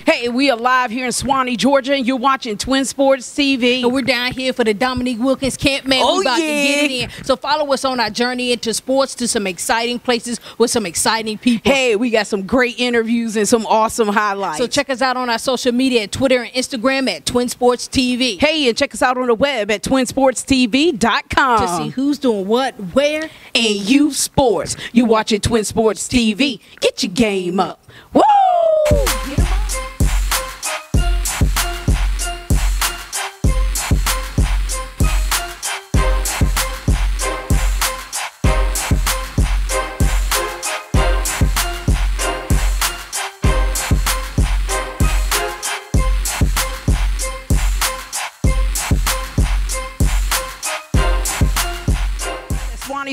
Hey, we are live here in Swanee, Georgia, and you're watching Twin Sports TV. And we're down here for the Dominique Wilkins camp, man. We're about to get it in. So follow us on our journey into sports to some exciting places with some exciting people. Hey, we got some great interviews and some awesome highlights. So check us out on our social media at Twitter and Instagram at TwinSportsTV. Hey, and check us out on the web at twinsportstv.com to see who's doing what, where, and youth sports. You watching Twin Sports TV. Get your game up. Woo!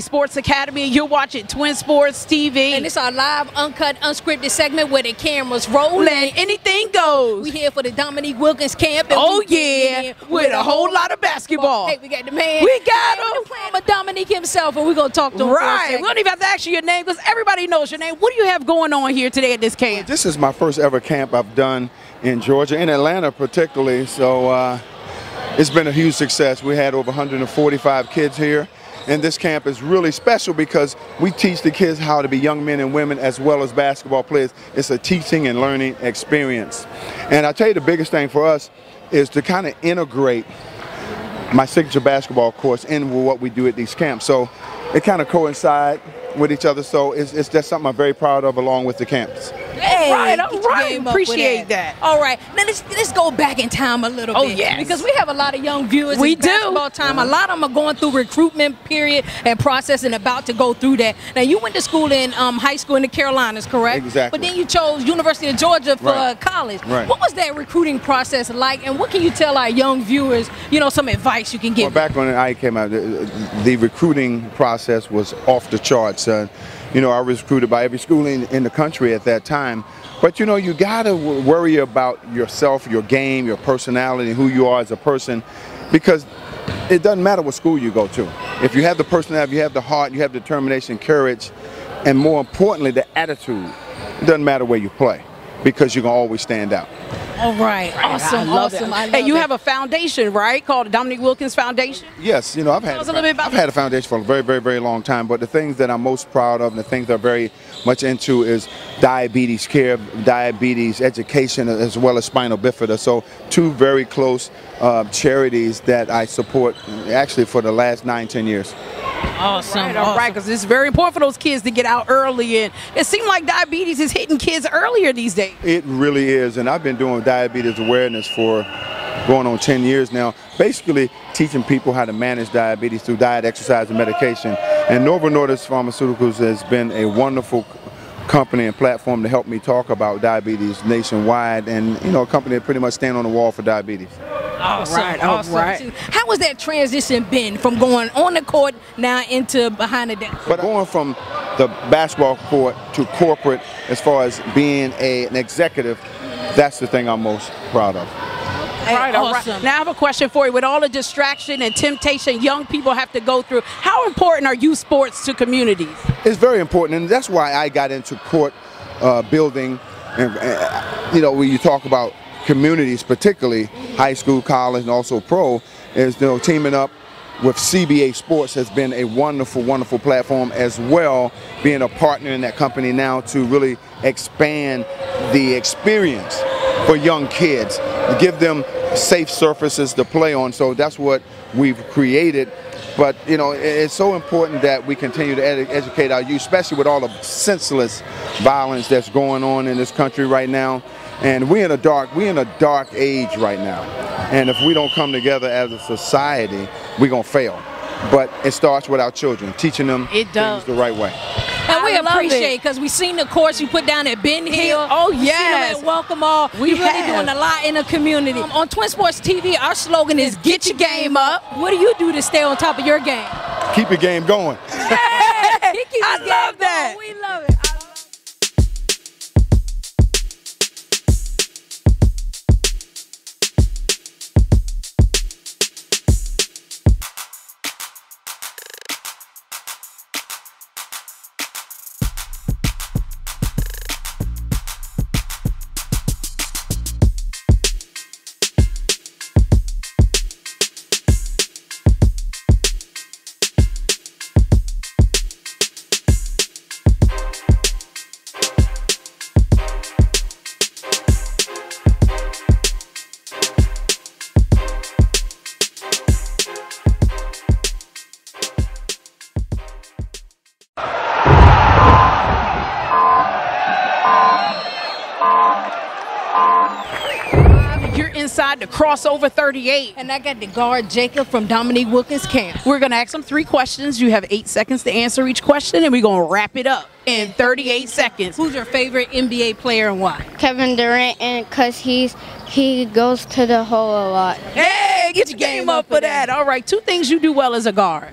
Sports Academy. You're watching Twin Sports TV. And it's our live, uncut, unscripted segment where the cameras roll and anything goes. We here for the Dominique Wilkins camp. And with a whole lot of basketball. Hey, we got the man. We got him. But Dominique himself, and we're going to talk to him. Right. We don't even have to ask you your name because everybody knows your name. What do you have going on here today at this camp? This is my first ever camp I've done in Georgia, in Atlanta particularly. So it's been a huge success. We had over 145 kids here. And this camp is really special because we teach the kids how to be young men and women as well as basketball players. It's a teaching and learning experience. And I tell you, the biggest thing for us is to kind of integrate my signature basketball course in what we do at these camps. So it kind of coincides with each other. So it's just something I'm very proud of along with the camps. Hey, all right. Appreciate that. All right, now let's go back in time a little bit. Yes. Because we have a lot of young viewers. We in basketball do. Time. A lot of them are going through recruitment period and process and about to go through that. Now you went to school in high school in the Carolinas, correct? Exactly. But then you chose University of Georgia for college. Right. What was that recruiting process like, and what can you tell our young viewers? You know, some advice you can give. Well, back when I came out, the recruiting process was off the charts. You know, I was recruited by every school in the country at that time. But, you know, you got to worry about yourself, your game, your personality, who you are as a person, because it doesn't matter what school you go to. If you have the personality, you have the heart, you have determination, courage, and more importantly, the attitude, it doesn't matter where you play because you're going to always stand out. All right. Awesome. Awesome. Hey, you have a foundation, right, called the Dominique Wilkins Foundation? Yes, you know, I've had a foundation for a very, very, very long time, but the things that I'm most proud of and the things that I'm very much into is diabetes care, diabetes education, as well as spinal bifida. So two very close charities that I support actually for the last 9-10 years. Awesome. All right, because it's very important for those kids to get out early, and it seems like diabetes is hitting kids earlier these days. It really is, and I've been doing diabetes awareness for going on 10 years now, basically teaching people how to manage diabetes through diet, exercise, and medication. And Novo Nordisk Pharmaceuticals has been a wonderful company and platform to help me talk about diabetes nationwide, and you know, a company that pretty much stand on the wall for diabetes. Awesome. Awesome. How has that transition been from going on the court now into behind the desk? But going from the basketball court to corporate, as far as being an executive, that's the thing I'm most proud of. Right, awesome. Right. Now I have a question for you. With all the distraction and temptation young people have to go through, how important are youth sports to communities? It's very important, and that's why I got into court building. And you know, when you talk about communities, particularly high school, college, and also pro, is, you know, teaming up with CBA Sports has been a wonderful, wonderful platform, as well being a partner in that company now to really expand the experience for young kids, to give them safe surfaces to play on. So that's what we've created. But you know, it's so important that we continue to educate our youth, especially with all the senseless violence that's going on in this country right now. And we're in a dark age right now. And if we don't come together as a society, we're gonna fail. But it starts with our children, teaching them things the right way. And we appreciate, because we seen the course you put down at Ben Hill. Oh, yes. Welcome All. We're really doing a lot in the community. On Twin Sports TV, our slogan is get your game up. What do you do to stay on top of your game? Keep your game going. I love that. We love it. inside the crossover 38. And I got the guard Jacob from Dominique Wilkins camp. We're going to ask them 3 questions. You have 8 seconds to answer each question, and we're going to wrap it up in 38 seconds. Who's your favorite NBA player and why? Kevin Durant, and because he goes to the hole a lot. Hey, get your game up for that. All right, 2 things you do well as a guard.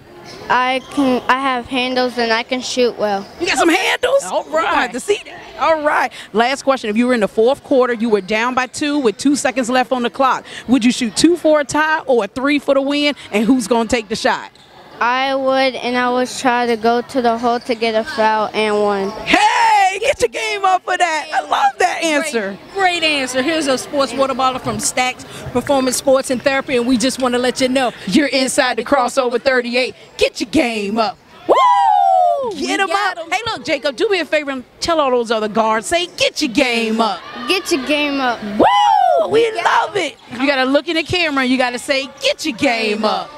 I have handles and I can shoot well. You got some handles? All right. I have to see that. All right. Last question. If you were in the 4th quarter, you were down by 2 with 2 seconds left on the clock, would you shoot 2 for a tie or a 3 for the win? And who's going to take the shot? I would, and I would try to go to the hole to get a foul and one. Hey, get your game up for that. I love that answer. Great answer. Here's a sports water bottle from Stacks Performance Sports and Therapy, and we just want to let you know you're inside the crossover 38. Get your game up. Woo! Get them up. Hey, look, Jacob, do me a favor and tell all those other guards, say, get your game up. Get your game up. Woo! We love it. You got to look in the camera and you got to say, get your game up.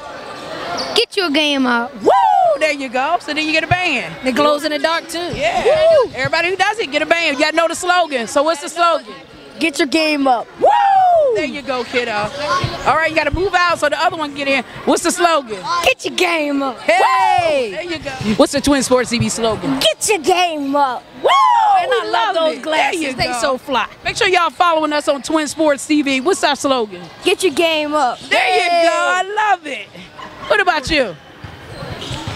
Get your game up. Woo! There you go. So then you get a band. It glows in the dark, too. Yeah. Woo! Everybody who does it, get a band. You got to know the slogan. So what's the slogan? Get your game up. Woo! There you go, kiddo. All right, you got to move out so the other one can get in. What's the slogan? Get your game up. Hey! There you go. What's the Twin Sports TV slogan? Get your game up. Woo! And I love those glasses. They so fly. Make sure y'all following us on Twin Sports TV. What's our slogan? Get your game up. There you go. I love it. What about you?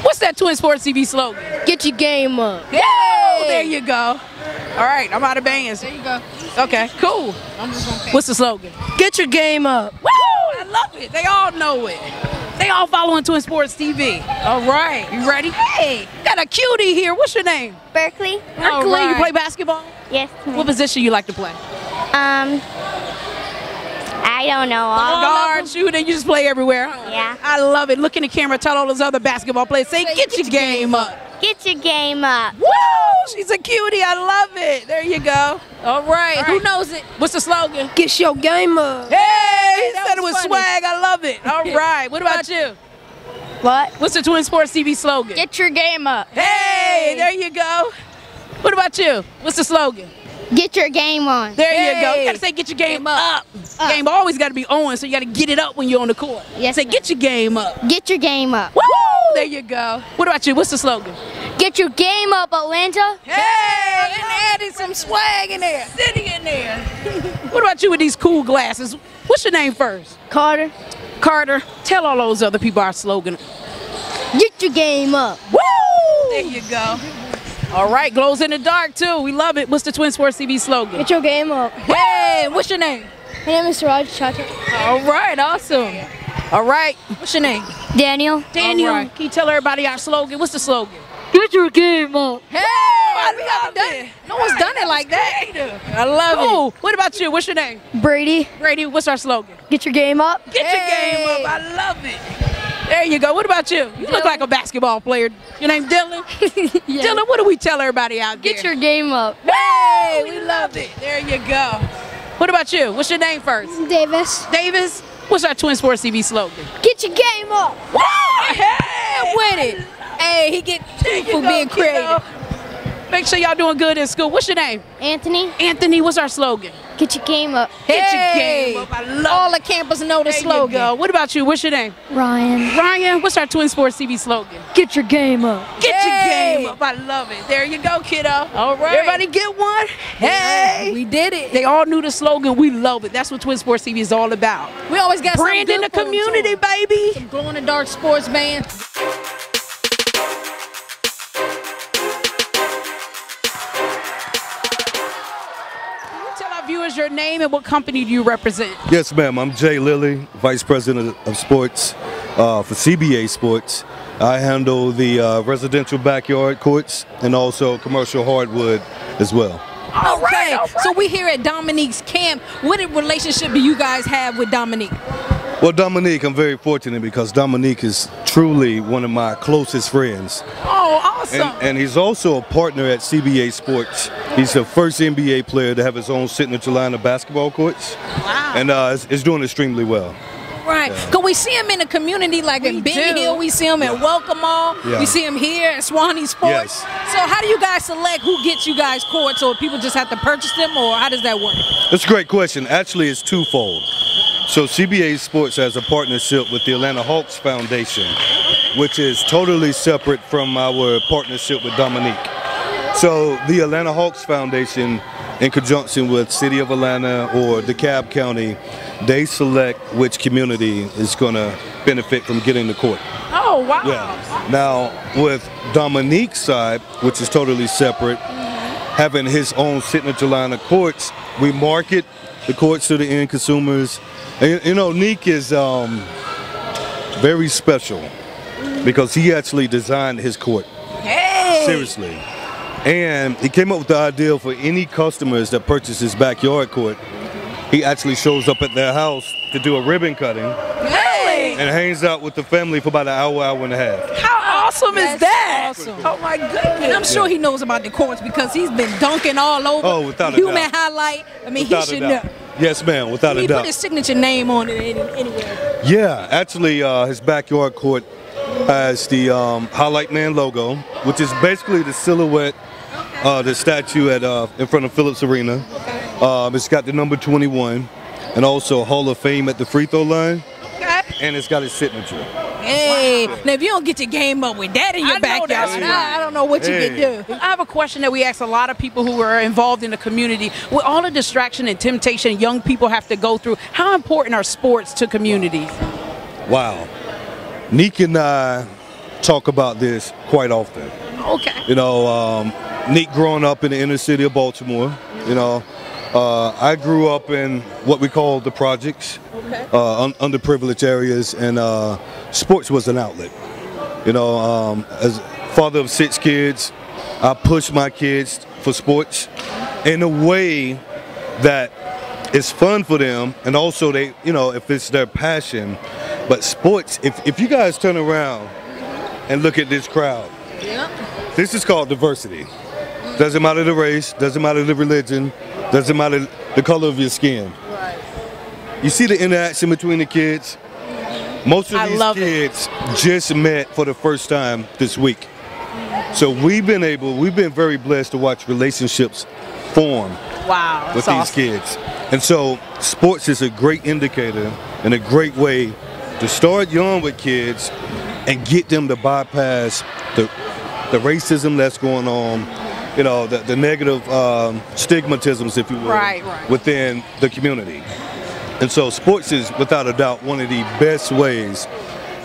What's that Twin Sports TV slogan? Get your game up. Hey! There you go. All right, I'm out of bands. There you go. Okay, cool. What's the slogan? Get your game up. Woo! I love it. They all know it. They all following Twin Sports TV. All right, you ready? Hey, got a cutie here. What's your name? Berkeley. Berkeley. Right. You play basketball? Yes. What position you like to play? I don't know. Guard, shooter, you just play everywhere. Huh? Yeah. I love it. Look in the camera. Tell all those other basketball players. Say, get your game up. Get your game up. Woo! She's a cutie. I love it. There you go. All right. Who knows it? What's the slogan? Get your game up. Hey! That Said it was with funny. swag. I love it. All right. What about you? What? What's the Twin Sports TV slogan? Get your game up. Hey! There you go. What about you? What's the slogan? Get your game on. There you go. You got to say get your game up. Game always got to be on, so you got to get it up when you're on the court. Yes, say ma'am. get your game up. Get your game up. Woo! There you go. What about you? What's the slogan? Get your game up, Atlanta. Hey! And added some swag in there. Sitting in there. What about you with these cool glasses? What's your name first? Carter. Carter. Tell all those other people our slogan. Get your game up. Woo! There you go. All right, glows in the dark too. We love it. What's the Twin Sports TV slogan? Get your game up. Hey, what's your name? My name is Raj Chaka. All right, awesome. All right, What's your name? Daniel. Daniel, All right. can you tell everybody our slogan? What's the slogan? Get your game up. Hey, I love it. No one's done it like that. I love Cool. What about you? What's your name? Brady. Brady, what's our slogan? Get your game up. Get your game up. I love it. There you go. What about you? You look like a basketball player. Your name Dylan? Yeah. Dylan, what do we tell everybody out there? Get your game up. Hey, we love it. There you go. What about you? What's your name first? Davis. Davis, what's our Twin Sports TV slogan? Get your game up. Woo! Hey! with it. Hey, he get two for being creative. Make sure y'all doing good in school. What's your name? Anthony. Anthony, what's our slogan? Get your game up. Get your Hey, game up. I love all the campers know the There you slogan. go. What about you? What's your name? Ryan. Ryan, what's our Twin Sports TV slogan? Get your game up. Get Hey. your game up. I love it. There you go, kiddo. All right. Everybody get one? Hey. We did it. They all knew the slogan. We love it. That's what Twin Sports TV is all about. We always got Branding the something good for them, community, too. baby. Some glow in the dark sports band. Tell our viewers your name and what company do you represent? Yes, ma'am. I'm Jay Lilly, Vice President of Sports for CBA Sports. I handle the residential backyard courts and also commercial hardwood as well. All right, Okay, all right. so we here at Dominique's camp. What relationship do you guys have with Dominique? Well, Dominique, I'm very fortunate because Dominique is truly one of my closest friends. Oh, awesome. And he's also a partner at CBA Sports. He's the first NBA player to have his own signature line of basketball courts. Wow. And is doing extremely well. Right, because we see him in the community, like in Benny do. Hill, we see him at Welcome Mall, Yeah. we see him here at Swanee Sports. Yes. So how do you guys select who gets you guys courts, or people just have to purchase them, or how does that work? That's a great question. Actually, it's twofold. So CBA Sports has a partnership with the Atlanta Hawks Foundation, which is totally separate from our partnership with Dominique. So the Atlanta Hawks Foundation, in conjunction with City of Atlanta or DeKalb County, they select which community is going to benefit from getting the court. Oh, wow. Yeah. Now, with Dominique's side, which is totally separate, having his own signature line of courts, we market the courts to the end consumers. And, you know, Nick is very special because he actually designed his court. Hey! Seriously. And he came up with the idea for any customers that purchase his backyard court, he actually shows up at their house to do a ribbon cutting. Hey! And hangs out with the family for about an hour, hour and a half. How awesome is that? Awesome. Oh my goodness. And I'm sure he knows about the courts because he's been dunking all over. Oh, without a Human doubt. highlight. I mean, Without he a should doubt. know. Yes, ma'am, without a He doubt. put his signature name on it anywhere. Yeah, actually, his backyard court has the Highlight Man logo, which is basically the silhouette, the statue at in front of Phillips Arena. It's got the number 21, and also Hall of Fame at the free throw line, and it's got his signature. Hey, now if you don't get your game up with that in your backyard, I don't know what you can do. I have a question that we ask a lot of people who are involved in the community. With all the distraction and temptation young people have to go through, how important are sports to communities? Wow. Nick and I talk about this quite often. Okay. You know, Nick growing up in the inner city of Baltimore, you know, I grew up in what we call the projects, underprivileged areas, and sports was an outlet. You know, as father of 6 kids, I push my kids for sports in a way that it's fun for them, and also they, you know, if it's their passion. But sports, if you guys turn around and look at this crowd, this is called diversity. Doesn't matter the race, doesn't matter the religion, doesn't matter the color of your skin. Right. You see the interaction between the kids? Most of these kids just met for the first time this week. So we've been very blessed to watch relationships form with these kids. And so sports is a great indicator and a great way to start young with kids and get them to bypass the racism that's going on, you know, the negative stigmatisms, if you will, within the community. And so sports is, without a doubt, one of the best ways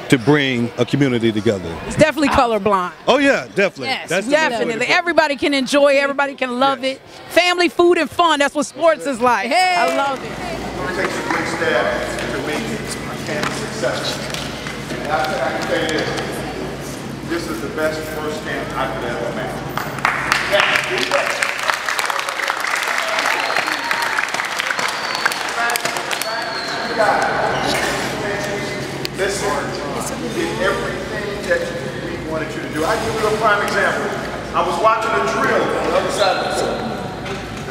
to bring a community together. It's definitely colorblind. Oh yeah, definitely. Yes, that's definitely. Everybody can enjoy it. Everybody can love it. Family, food, and fun. That's what sports is like. Hey. I love it. It takes a great staff to make our campus successful. And I can tell you this is the best first camp I could ever imagine. Listen, you did everything that we wanted you to do. I'll give you a prime example. I was watching a drill on the other side of the field,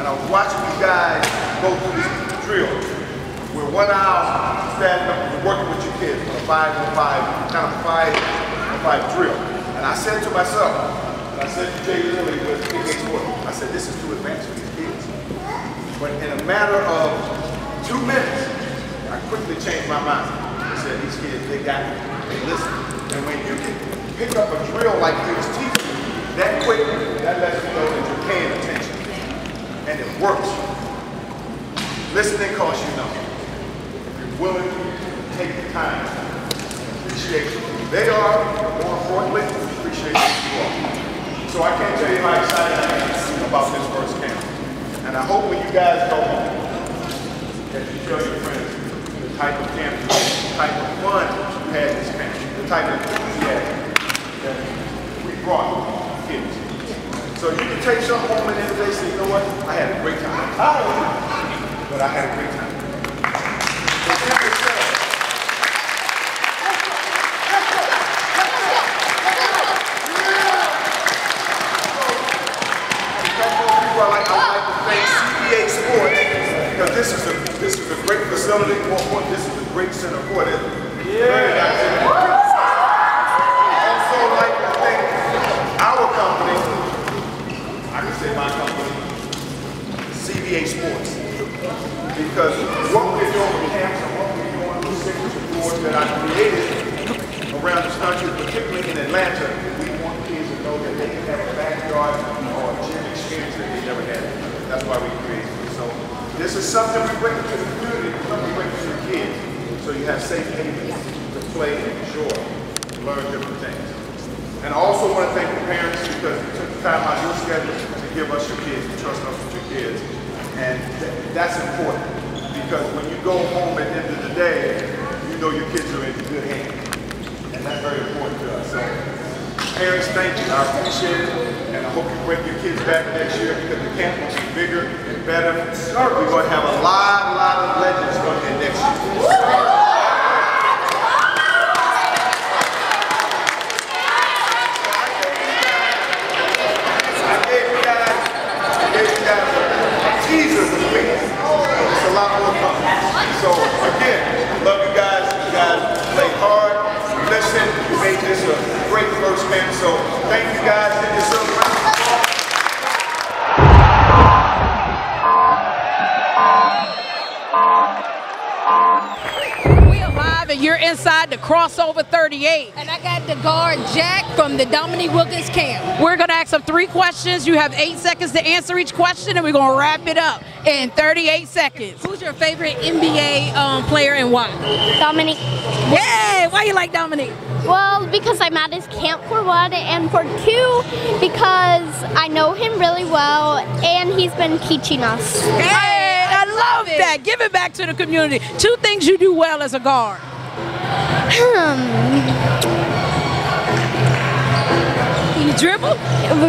and I was watching you guys go through this drill. We're 1 hour standing up and working with your kids on a 5-on-5, kind of 5-on-5 drill. And I said to myself, I said to Jay Lilly with CBA Sports, I said, this is too advanced for these kids. But in a matter of 2 minutes, I quickly changed my mind. I said, these kids, they got it. They listen. And when you can pick up a drill like he was teaching you that quickly, that lets you know that you're paying attention. And it works. Listening costs you nothing. If you're willing to take the time to appreciate who they are, more importantly, appreciate who you are. So I can't tell you how excited I am about this first camp. And I hope when you guys go home, that you tell your friends the type of camp, the type of fun you had this camp, the type of enthusiasm that we brought kids. So you can take some home and then they say, you know what, I had a great time. But I had a great time. I like to thank CBA Sports because this is a great facility. More important, this is a great center for it. Very nice. I also like to thank our company. I can say my company, CBA Sports, because what we're doing with camps and what we're signature boards that I created around this country, particularly in Atlanta. We want kids to know that they can have a backyard or a gym experience that they never had. That's why we created it. So this is something we bring to the community, something we bring to the kids. So you have safe havens to play and enjoy, learn different things. And I also want to thank the parents because you took the time out of your schedule to give us your kids, to trust us with your kids. And that's important because when you go home at the end of the day, you know your kids are in good hands. And that's very important to us. So parents, thank you. I appreciate it. And I hope you bring your kids back next year because the camp will be bigger and better. We're going to have a lot of legends coming in next year. Jesus is with us. It's a lot more coming. So again, love you guys. You guys played hard. Listen, you made this a great first man. So thank you guys. Give yourself a round of applause. And you're inside the crossover 38. And I got the guard Jack from the Dominique Wilkins camp. We're going to ask them 3 questions. You have 8 seconds to answer each question, and we're going to wrap it up in 38 seconds. Who's your favorite NBA player and why? Dominique. Yeah, why you like Dominique? Well, because I'm at his camp for 1, and for 2, because I know him really well, and he's been teaching us. Hey, I love that. Give it back to the community. 2 things you do well as a guard. You dribble?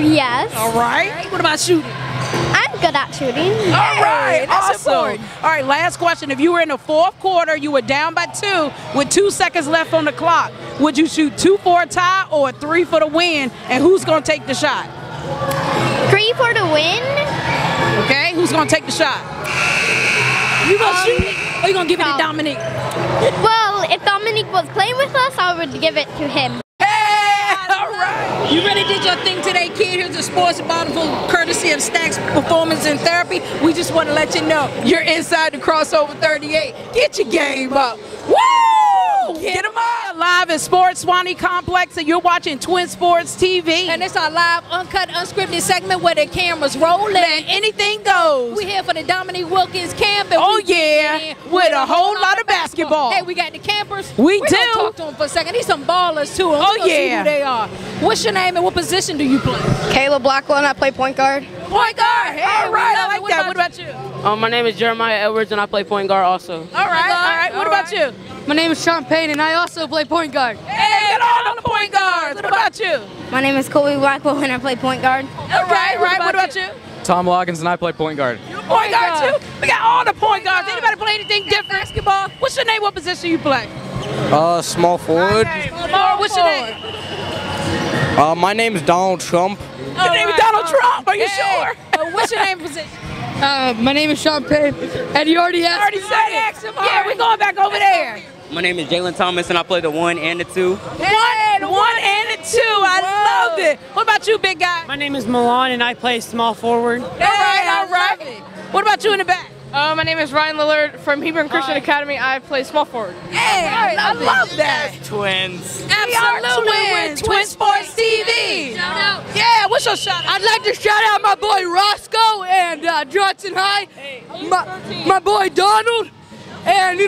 Yes. All right. What about shooting? I'm good at shooting. All right. That's awesome. important. All right, last question. If you were in the 4th quarter, you were down by 2 with 2 seconds left on the clock, would you shoot 2 for a tie or 3 for the win? And who's going to take the shot? 3 for the win. Okay, who's going to take the shot? You going to shoot it or you going to give it to Dominique? Well, if Dominique was playing with us, I would give it to him. Hey, all right. You really did your thing today, kid. Here's a sports bountiful courtesy of Stacks Performance and Therapy. We just want to let you know you're inside the crossover 38. Get your game up. Woo! Get them up. Live at Sports Swanee Complex, and you're watching Twin Sports TV. And it's our live, uncut, unscripted segment where the cameras rolling. And anything goes. We're here for the Dominique Wilkins camp. And with a whole lot of basketball. Hey, we got the campers. We We're do. Gonna talk to them for a second. These some ballers too. See who they are. What's your name and what position do you play? Kayla Blackwell, and I play point guard. Point guard. Hey, all right, I like that. What about you? My name is Jeremiah Edwards, and I play point guard also. All right. What about you? My name is Sean Payne, and I also play point guard. Hey, get all the point guards. What about you? My name is Colby Blackwell, and I play point guard. All right. What about you? Tom Loggins, and I play point guard. You point guard too? We got all the point guards. Anybody play anything different? Basketball? What's your name? What position you play? Small forward. What's your name? My name is Donald Trump. Your name is Donald Trump. Are you sure? What's your name and position? My name is Sean Payne, and you already asked. Yeah, we're going back over there. My name is Jalen Thomas, and I play the 1 and the 2. 1 and 2. I loved it. What about you, big guy? My name is Milan, and I play small forward. All right. What about you in the back? My name is Ryan Lillard from Hebron Christian Academy. I play small forward. Hey, I love that. Twins. Absolutely. Twin Sports TV. Yeah, what's your shout out? I'd like to shout out my boy Roscoe and Johnson High, my boy Donald, and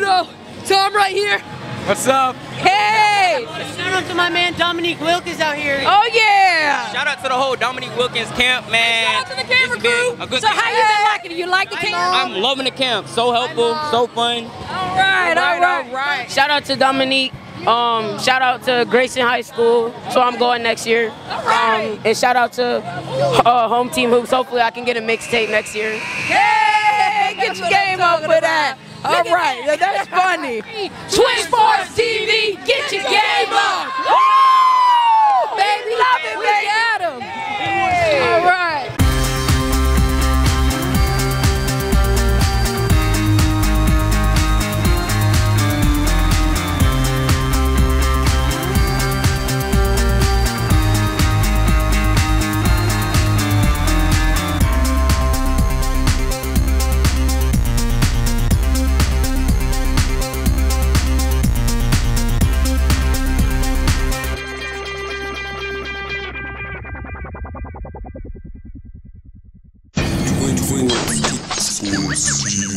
Tom right here. What's up? Hey! Shout out to my man Dominique Wilkins out here. Oh yeah! Shout out to the whole Dominique Wilkins camp, man. Shout out to the camera crew. So how you been liking it? You like the camp? I'm loving the camp. So helpful, so fun. All right. Shout out to Dominique. Shout out to Grayson High School, so I'm going next year. And shout out to Home Team Hoops. Hopefully I can get a mixtape next year. Hey, get your game up with that. All right, that's funny. Twin Sports TV, get your game up. Woo! Baby, love it, baby. We got 'em. All right. TwinSportsTV.